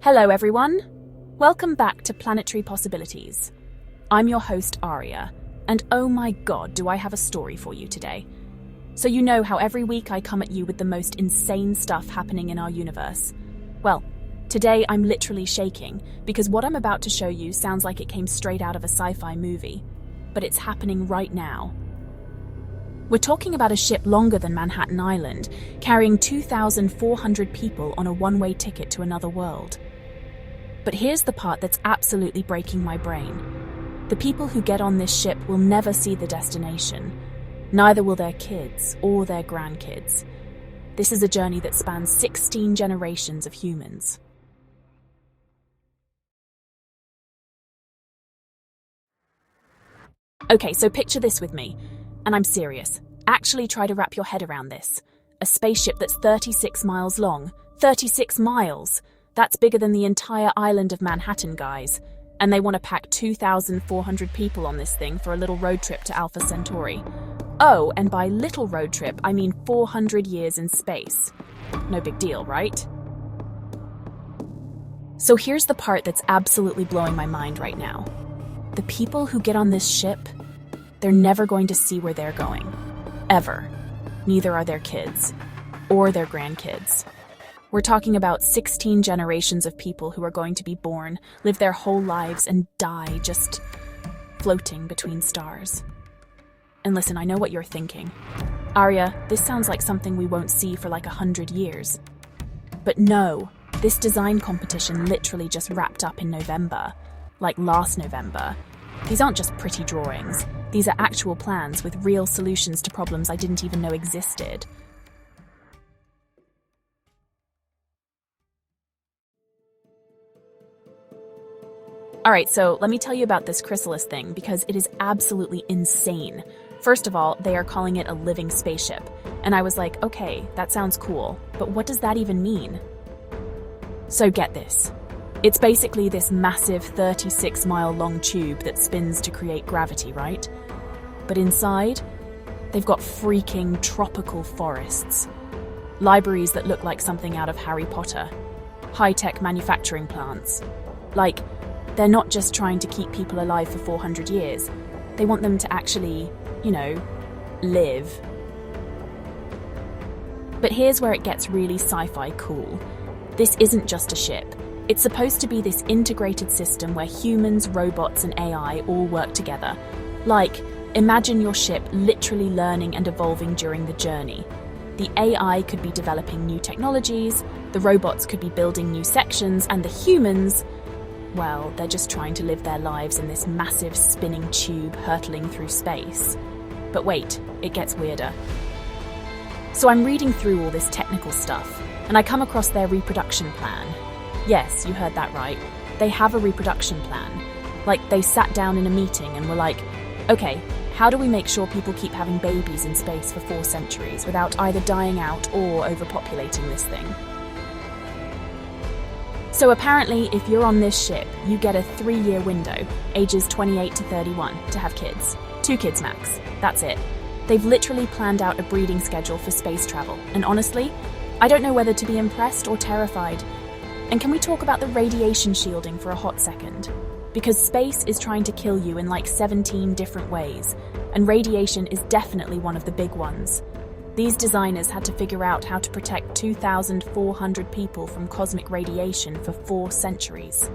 Hello everyone! Welcome back to Planetary Possibilities. I'm your host Aria, and oh my god do I have a story for you today. So you know how every week I come at you with the most insane stuff happening in our universe. Well, today I'm literally shaking, because what I'm about to show you sounds like it came straight out of a sci-fi movie. But it's happening right now. We're talking about a ship longer than Manhattan Island, carrying 2,400 people on a one-way ticket to another world. But here's the part that's absolutely breaking my brain. The people who get on this ship will never see the destination. Neither will their kids or their grandkids. This is a journey that spans 16 generations of humans. Okay, so picture this with me. And I'm serious. Actually try to wrap your head around this. A spaceship that's 36 miles long. 36 miles! That's bigger than the entire island of Manhattan, guys. And they want to pack 2,400 people on this thing for a little road trip to Alpha Centauri. Oh, and by little road trip, I mean 400 years in space. No big deal, right? So here's the part that's absolutely blowing my mind right now. The people who get on this ship, they're never going to see where they're going. Ever. Neither are their kids. Or their grandkids. We're talking about 16 generations of people who are going to be born, live their whole lives, and die just floating between stars. And listen, I know what you're thinking. Arya, this sounds like something we won't see for like 100 years. But no, this design competition literally just wrapped up in November. Like last November. These aren't just pretty drawings. These are actual plans with real solutions to problems I didn't even know existed. Alright, so let me tell you about this Chrysalis thing because it is absolutely insane. First of all, they are calling it a living spaceship. And I was like, okay, that sounds cool, but what does that even mean? So get this. It's basically this massive 36-mile-long tube that spins to create gravity, right? But inside, they've got freaking tropical forests. Libraries that look like something out of Harry Potter. High-tech manufacturing plants. Like, they're not just trying to keep people alive for 400 years. They want them to actually, live. But here's where it gets really sci-fi cool. This isn't just a ship. It's supposed to be this integrated system where humans, robots, and AI all work together. Like, imagine your ship literally learning and evolving during the journey. The AI could be developing new technologies, the robots could be building new sections, and the humans, well, they're just trying to live their lives in this massive spinning tube hurtling through space. But wait, it gets weirder. So I'm reading through all this technical stuff, and I come across their reproduction plan. Yes, you heard that right. They have a reproduction plan. Like, they sat down in a meeting and were like, okay, how do we make sure people keep having babies in space for 4 centuries without either dying out or overpopulating this thing? So apparently, if you're on this ship, you get a 3-year window, ages 28 to 31, to have kids. 2 kids max. That's it. They've literally planned out a breeding schedule for space travel. And honestly, I don't know whether to be impressed or terrified. And can we talk about the radiation shielding for a hot second? Because space is trying to kill you in like 17 different ways, and radiation is definitely one of the big ones. These designers had to figure out how to protect 2,400 people from cosmic radiation for 4 centuries.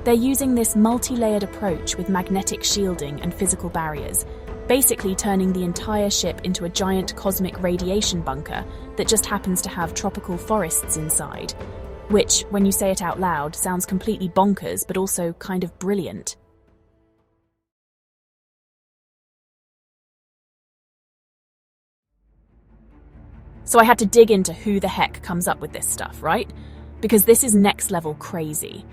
They're using this multi-layered approach with magnetic shielding and physical barriers, basically turning the entire ship into a giant cosmic radiation bunker that just happens to have tropical forests inside, which, when you say it out loud, sounds completely bonkers but also kind of brilliant. So I had to dig into who the heck comes up with this stuff, right? Because this is next level crazy.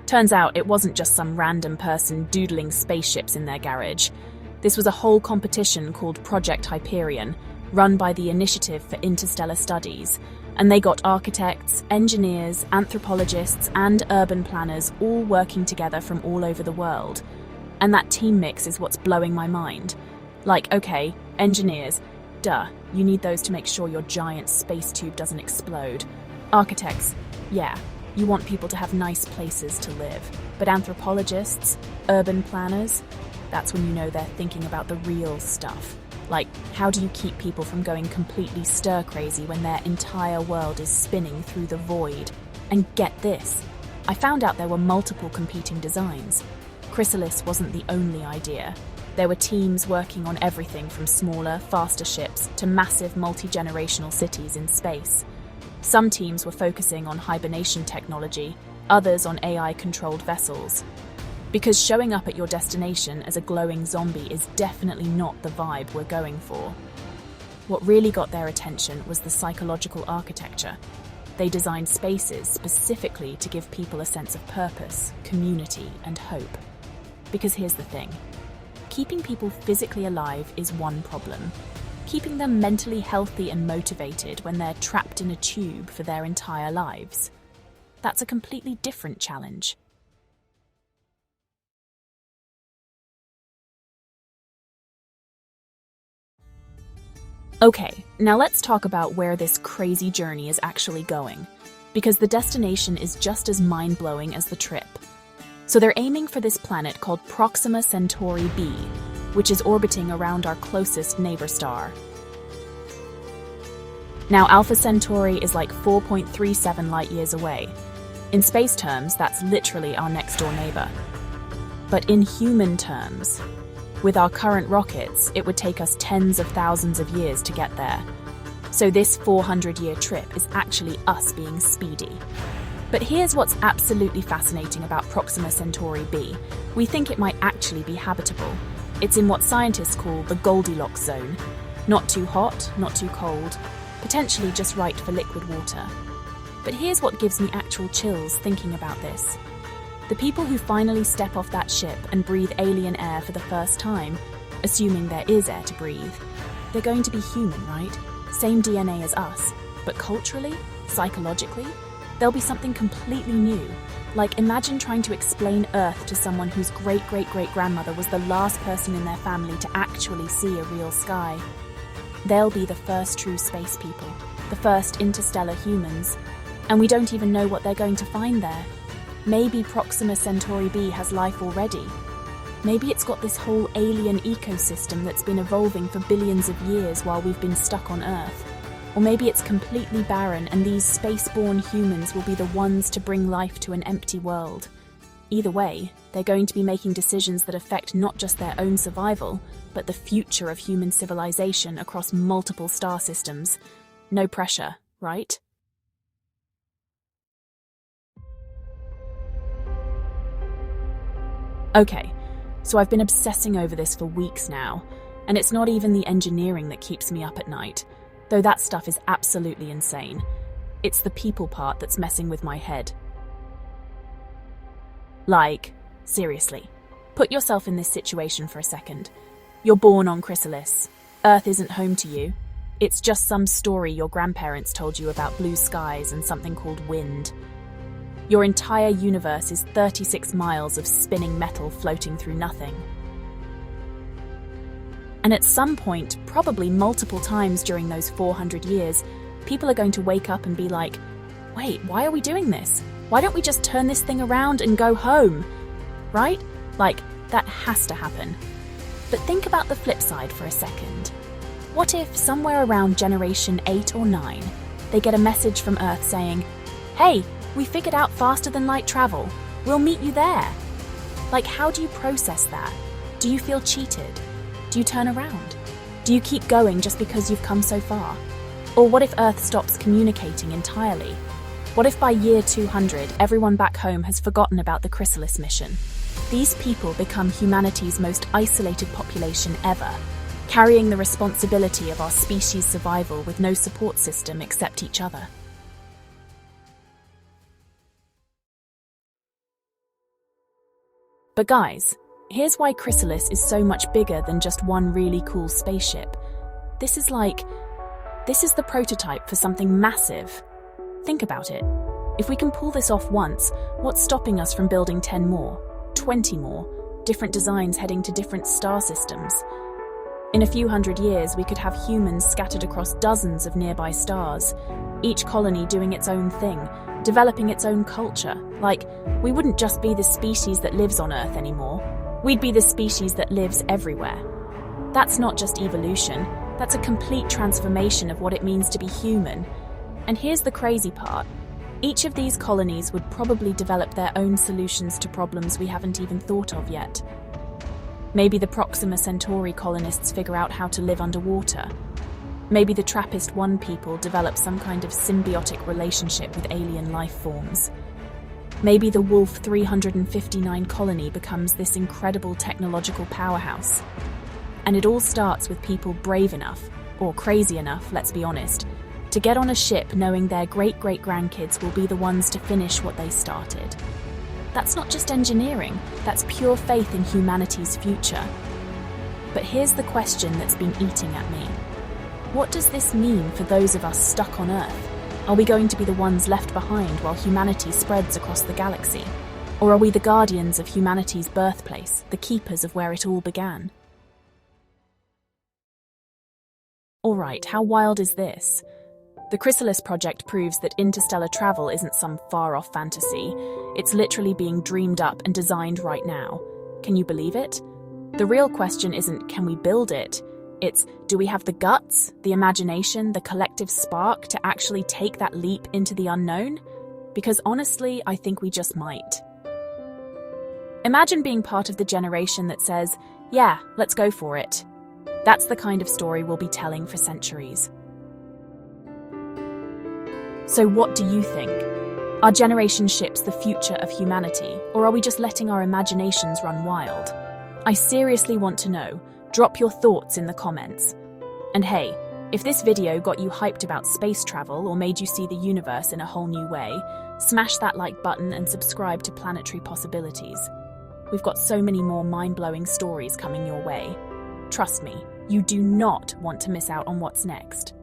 Turns out it wasn't just some random person doodling spaceships in their garage. This was a whole competition called Project Hyperion, run by the Initiative for Interstellar Studies, and they got architects, engineers, anthropologists, and urban planners all working together from all over the world. And that team mix is what's blowing my mind. Like, okay, engineers, duh, you need those to make sure your giant space tube doesn't explode. Architects, Yeah, you want people to have nice places to live. But anthropologists, urban planners, that's when you know they're thinking about the real stuff. Like, how do you keep people from going completely stir-crazy when their entire world is spinning through the void? And get this, I found out there were multiple competing designs. Chrysalis wasn't the only idea. There were teams working on everything from smaller, faster ships to massive multi-generational cities in space. Some teams were focusing on hibernation technology, others on AI-controlled vessels. Because showing up at your destination as a glowing zombie is definitely not the vibe we're going for. What really got their attention was the psychological architecture. They designed spaces specifically to give people a sense of purpose, community, and hope. Because here's the thing. Keeping people physically alive is one problem. Keeping them mentally healthy and motivated when they're trapped in a tube for their entire lives, that's a completely different challenge. Okay, now let's talk about where this crazy journey is actually going, because the destination is just as mind-blowing as the trip. So they're aiming for this planet called Proxima Centauri b, which is orbiting around our closest neighbor star. Now, Alpha Centauri is like 4.37 light-years away. In space terms, that's literally our next-door neighbor. But in human terms, with our current rockets, it would take us tens of thousands of years to get there. So this 400-year trip is actually us being speedy. But here's what's absolutely fascinating about Proxima Centauri b. We think it might actually be habitable. It's in what scientists call the Goldilocks zone. Not too hot, not too cold, potentially just right for liquid water. But here's what gives me actual chills thinking about this. The people who finally step off that ship and breathe alien air for the first time, assuming there is air to breathe, they're going to be human, right? Same DNA as us, but culturally, psychologically, there'll be something completely new. Like, imagine trying to explain Earth to someone whose great-great-great-grandmother was the last person in their family to actually see a real sky. They'll be the first true space people, the first interstellar humans, and we don't even know what they're going to find there. Maybe Proxima Centauri b has life already. Maybe it's got this whole alien ecosystem that's been evolving for billions of years while we've been stuck on Earth. Or maybe it's completely barren and these space-born humans will be the ones to bring life to an empty world. Either way, they're going to be making decisions that affect not just their own survival, but the future of human civilization across multiple star systems. No pressure, right? Okay, so I've been obsessing over this for weeks now, and it's not even the engineering that keeps me up at night. Though that stuff is absolutely insane. It's the people part that's messing with my head. Like, seriously, put yourself in this situation for a second. You're born on Chrysalis. Earth isn't home to you. It's just some story your grandparents told you about blue skies and something called wind. Your entire universe is 36 miles of spinning metal floating through nothing. And at some point, probably multiple times during those 400 years, people are going to wake up and be like, wait, why are we doing this? Why don't we just turn this thing around and go home? Right? Like, that has to happen. But think about the flip side for a second. What if somewhere around generation 8 or 9, they get a message from Earth saying, hey, we figured out faster than light travel. We'll meet you there. Like, how do you process that? Do you feel cheated? Do you turn around? Do you keep going just because you've come so far? Or what if Earth stops communicating entirely? What if by year 200, everyone back home has forgotten about the Chrysalis mission? These people become humanity's most isolated population ever, carrying the responsibility of our species' survival with no support system except each other. But guys, here's why Chrysalis is so much bigger than just one really cool spaceship. This is the prototype for something massive. Think about it. If we can pull this off once, what's stopping us from building 10 more, 20 more, different designs heading to different star systems? In a few hundred years, we could have humans scattered across dozens of nearby stars, each colony doing its own thing, developing its own culture. Like, we wouldn't just be the species that lives on Earth anymore. We'd be the species that lives everywhere. That's not just evolution, that's a complete transformation of what it means to be human. And here's the crazy part. Each of these colonies would probably develop their own solutions to problems we haven't even thought of yet. Maybe the Proxima Centauri colonists figure out how to live underwater. Maybe the TRAPPIST-1 people develop some kind of symbiotic relationship with alien life forms. Maybe the Wolf 359 colony becomes this incredible technological powerhouse. And it all starts with people brave enough, or crazy enough, let's be honest, to get on a ship knowing their great-great-grandkids will be the ones to finish what they started. That's not just engineering, that's pure faith in humanity's future. But here's the question that's been eating at me. What does this mean for those of us stuck on Earth? Are we going to be the ones left behind while humanity spreads across the galaxy? Or are we the guardians of humanity's birthplace, the keepers of where it all began? Alright, how wild is this? The Chrysalis project proves that interstellar travel isn't some far-off fantasy. It's literally being dreamed up and designed right now. Can you believe it? The real question isn't, can we build it? It's, do we have the guts, the imagination, the collective spark to actually take that leap into the unknown? Because honestly, I think we just might. Imagine being part of the generation that says, yeah, let's go for it. That's the kind of story we'll be telling for centuries. So what do you think? Are generation ships the future of humanity, or are we just letting our imaginations run wild? I seriously want to know. Drop your thoughts in the comments. And hey, if this video got you hyped about space travel or made you see the universe in a whole new way, smash that like button and subscribe to Planetary Possibilities. We've got so many more mind-blowing stories coming your way. Trust me, you do not want to miss out on what's next.